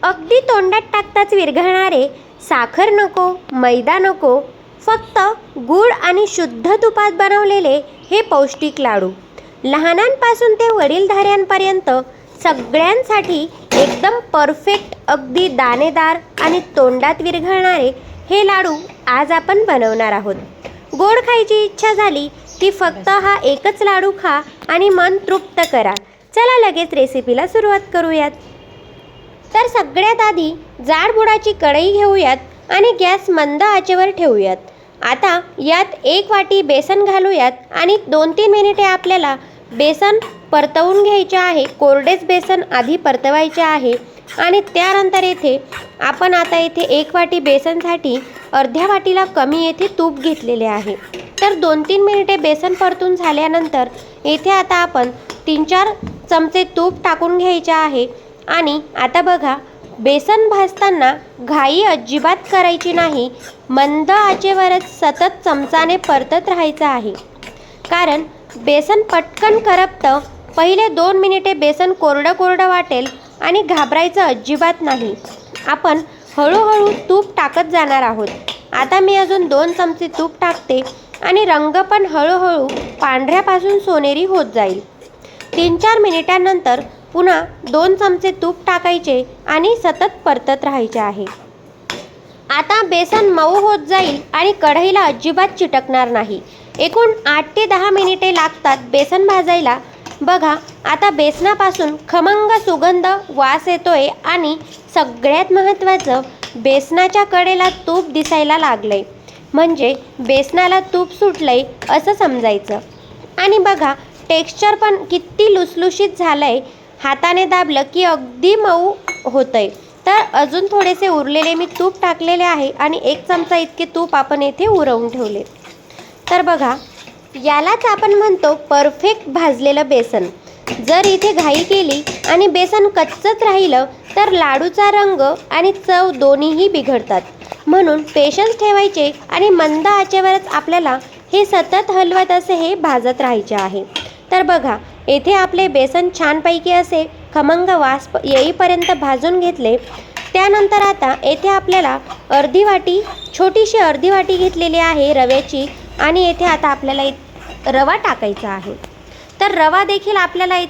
अगदी तोंडात टाकताच विरघळणारे, साखर नको, मैदा नको, फक्त गूळ आणि शुद्ध तुपात बनवलेले हे पौष्टिक लाडू. लहानांपासून ते वडीलधाऱ्यांपर्यंत सगळ्यांसाठी एकदम परफेक्ट, अगदी दाणेदार आणि तोंडात विरघळणारे हे लाडू आज आपण बनवणार आहोत. गोड खायची इच्छा झाली की फक्त हा एकच लाडू खा आणि मन तृप्त करा. चला लगेच रेसिपीला सुरुवात करूयात. तर सगळ्यात आधी जाड बुडाची कढई घेऊयात आणि गॅस मंद आचेवर ठेवूयात. आता यात 1 वाटी बेसन घालूयात आणि 2-3 मिनिटे आपल्याला बेसन परतवून घ्यायचे आहे. कोरडेच बेसन आधी परतवायचे आहे आणि त्यानंतर आपण आता 1 वाटी बेसनसाठी अर्ध्या वाटीला कमी तूप घेतलेले आहे. तर 2-3 मिनिटे बेसन परतून झाल्यानंतर आता आपण 3-4 चमचे तूप टाकून घ्यायचे आहे. आणि आता बघा, बेसन भाजताना घाई अजिबात करायची नाही. मंद आचेवरच सतत चमचाने परतत राहायचं आहे, कारण बेसन पटकन करपतं. पहिले 2 मिनिटे बेसन कोरडं वाटेल आणि घाबरायचं अजिबात नाही. आपण हळूहळू तूप टाकत जाणार आहोत. आता मी अजून 2 चमचे तूप टाकते आणि रंग पण हळूहळू पांढऱ्यापासून सोनेरी होत जाईल. 3-4 मिनिटांनंतर पुन्हा 2 चमचे तूप टाकायचे आणि सतत परतत राहायचे आहे. आता बेसन मऊ होत जाईल आणि कढईला अजिबात चिटकणार नाही. एकूण 8 ते 10 मिनिटे लागतात बेसन भाजायला. बघा, आता बेसनापासून खमंग सुगंध वास येतोय आणि सगळ्यात महत्त्वाचं, बेसनाच्या कडेला तूप दिसायला लागलंय, म्हणजे बेसनाला तूप सुटलंय असं समजायचं. आणि बघा, टेक्स्चर पण किती लुसलुशीत झालंय. हाताने दाबलं की अगदी मऊ होतंय. तर अजून थोडेसे उरलेले मी तूप टाकलेले आहे आणि 1 चमचा इतके तूप आपण उरवून ठेवले. तर बघा, यालाच आपण म्हणतो परफेक्ट भाजलेलं बेसन. जर घाई केली आणि बेसन कच्चंच राहिलं तर लाडूचा रंग आणि चव दोन्हीही बिघडतात. म्हणून पेशन्स ठेवायचे आणि मंद आचेवरच आपल्याला हे सतत हलवत असे भाजत राहायचे आहे. तर बघा, आपले बेसन छानपैकी असे खमंग वास येईपर्यंत भाजून घेतले. त्यानंतर आता आपल्याला छोटीशी अर्धी वाटी घेतलेली आहे रव्याची आणि आता आपल्याला रवा टाकायचा आहे. तर रवा देखील आपल्याला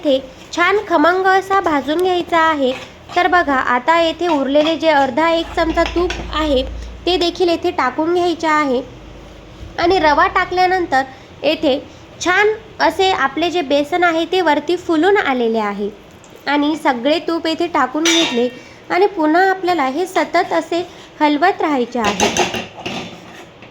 छान खमंग असा भाजून घ्यायचा आहे. तर बघा, आता उरलेले जे अर्धा 1 चमचा तूप आहे ते देखील टाकून घ्यायचे आहे. आणि रवा टाकल्यानंतर छान असे आपले जे बेसन आहे ते वरती फुलून आलेले आहे. आणि सगळे तूप टाकून घेतले आणि पुन्हा आपल्याला हे सतत असे हलवत राहायचे आहे.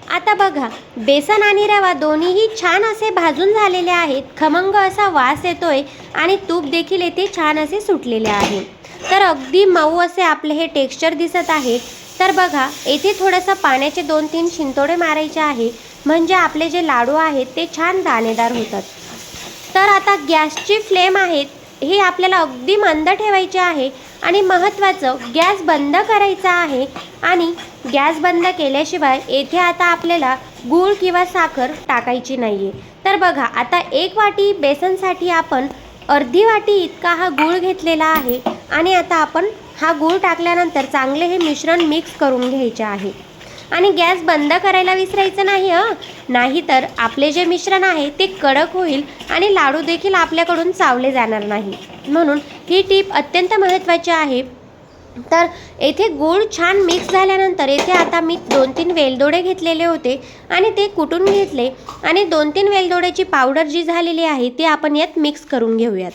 आता बघा, बेसन आणि रवा दोन्हीही छान असे भाजून झालेले आहेत. खमंग असा वास येतोय आणि तूप देखील छान असे सुटलेले आहे. तर अगदी मऊ असे आपले हे टेक्स्चर दिसत आहे. तर बघा, थोडंसं पाण्याचे 2-3 शिंतोडे मारायचे आहे, म्हणजे आपले जे लाडू आहेत ते छान दाणेदार होतात. तर आता गॅसची फ्लेम ही आपल्याला अगदी मंद ठेवायची आहे आणि महत्त्वाचं, गॅस बंद करायचा आहे. आणि गॅस बंद केल्याशिवाय आता आपल्याला गूळ किंवा साखर टाकायची नाही आहे. तर बघा, आता 1 वाटी बेसनसाठी आपण अर्धी वाटी इतका हा गूळ घेतलेला आहे. आणि आता आपण हा गूळ टाकल्यानंतर चांगले हे मिश्रण मिक्स करून घ्यायचे आहे. आणि गॅस बंद करायला विसरायचं नाही नाहीतर आपले जे मिश्रण आहे ते कडक होईल आणि लाडू देखील आपल्याकडून चावले जाणार नाही. म्हणून ही टीप अत्यंत महत्त्वाची आहे. तर गूळ छान मिक्स झाल्यानंतर आता मी 2-3 वेलदोडे घेतलेले होते आणि ते कुटून घेतले आणि 2-3 वेलदोड्याची पावडर जी झालेली आहे ती आपण यात मिक्स करून घेऊयात.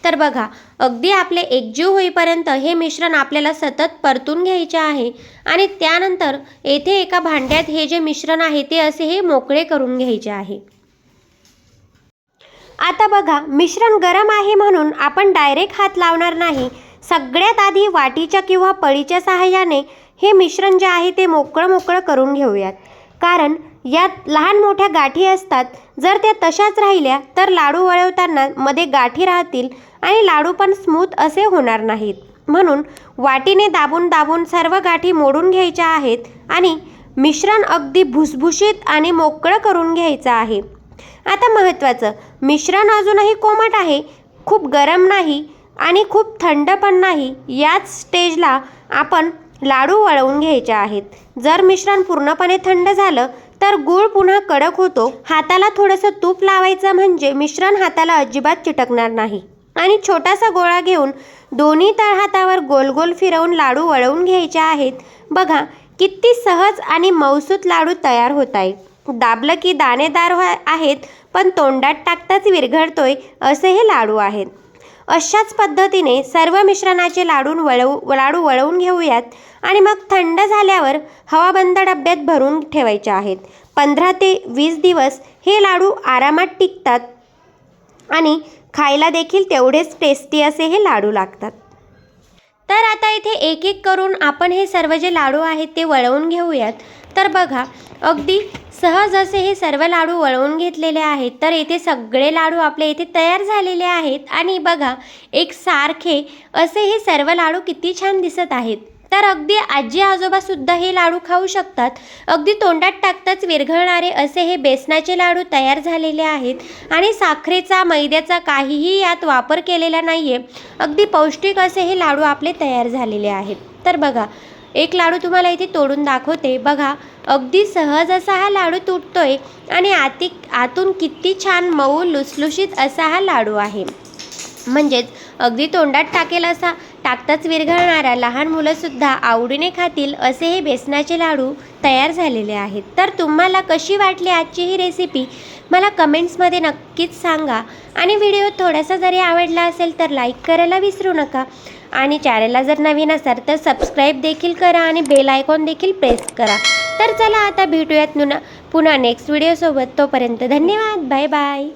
तर बघा, अगदी आपले एकजीव होईपर्यंत हे मिश्रण आपल्याला सतत परतून घ्यायचे आहे. आणि त्यानंतर एका भांड्यात हे जे मिश्रण आहे ते असे मोकळे करून घ्यायचे आहे. आता बघा, मिश्रण गरम आहे म्हणून आपण डायरेक्ट हात लावणार नाही. सगळ्यात आधी वाटीच्या किंवा पळीच्या सहाय्याने हे मिश्रण जे आहे ते मोकळं करून घेऊयात, कारण यात लहान मोठ्या गाठी असतात. जर त्या तशाच राहिल्या तर लाडू वळवताना मध्ये गाठी राहतील आणि लाडू पण स्मूथ असे होणार नाहीत. म्हणून वाटीने दाबून सर्व गाठी मोडून घ्यायच्या आहेत आणि मिश्रण अगदी भुसभुशीत आणि मोकळं करून घ्यायचं आहे. आता महत्त्वाचं, मिश्रण अजूनही कोमट आहे, खूप गरम नाही. आणि खूप थंड पण नाही, याच स्टेजला आपण लाडू वळवून घ्यायचे आहेत. जर मिश्रण पूर्णपणे थंड झालं तर गूळ पुन्हा कडक होतो. हाताला थोडंसं तूप लावायचं म्हणजे मिश्रण हाताला अजिबात चिटकणार नाही. आणि छोटासा गोळा घेऊन दोन्ही तळहातावर गोल गोल फिरवून लाडू वळवून घ्यायचे आहेत. बघा किती सहज आणि मऊसूत लाडू तयार होत आहे. दाबलं की दाणेदार आहेत, पण तोंडात टाकताच विरघळतोय असे हे लाडू आहेत. अशाच पद्धतीने सर्व मिश्रणाचे लाडू वळवून घेऊयात आणि मग थंड झाल्यावर हवाबंद डब्यात भरून ठेवायचे आहेत. 15 ते 20 दिवस हे लाडू आरामात टिकतात आणि खायला देखील तेवढेच टेस्टी असे हे लाडू लागतात. तर आता इथे एक एक करून आपण हे सर्व जे लाडू आहेत ते वळवून घेऊयात. तर बघा अगदी सहज असे हे सर्व लाडू वळवून घेतलेले आहेत. तर इथे सगळे लाडू आपले इथे तयार झालेले आहेत आणि बघा एक सारखे असे हे सर्व लाडू किती छान दिसत आहेत. तर अगदी आजी आजोबासुद्धा हे लाडू खाऊ शकतात. अगदी तोंडात टाकताच विरघळणारे असे हे बेसनाचे लाडू तयार झालेले आहेत आणि साखरेचा मैद्याचा काहीही यात वापर केलेला नाही आहे. अगदी पौष्टिक असे हे लाडू आपले तयार झालेले आहेत. तर बघा एक लाडू तुम्हाला इथे तोडून दाखवते. बघा अगदी सहज असा हा लाडू तुटतोय आणि आतून किती छान मऊ लुसलुशीत असा हा लाडू आहे. म्हणजेच अगदी तोंडात टाकताच विरघळणारा, लहान मुलंसुद्धा आवडीने खातील असे हे बेसनाचे लाडू तयार झालेले आहेत. तर तुम्हाला कशी वाटली आजची ही रेसिपी मला कमेंट्समध्ये नक्कीच सांगा. आणि व्हिडिओ थोडासा जरी आवडला असेल तर लाईक करायला विसरू नका. आणि चॅनलला जर नवीन असाल तर सबस्क्राईब देखील करा आणि बेल आयकॉन देखील प्रेस करा. तर चला आता भेटूयात पुन्हा नेक्स्ट व्हिडिओसोबत. तोपर्यंत धन्यवाद. Bye bye.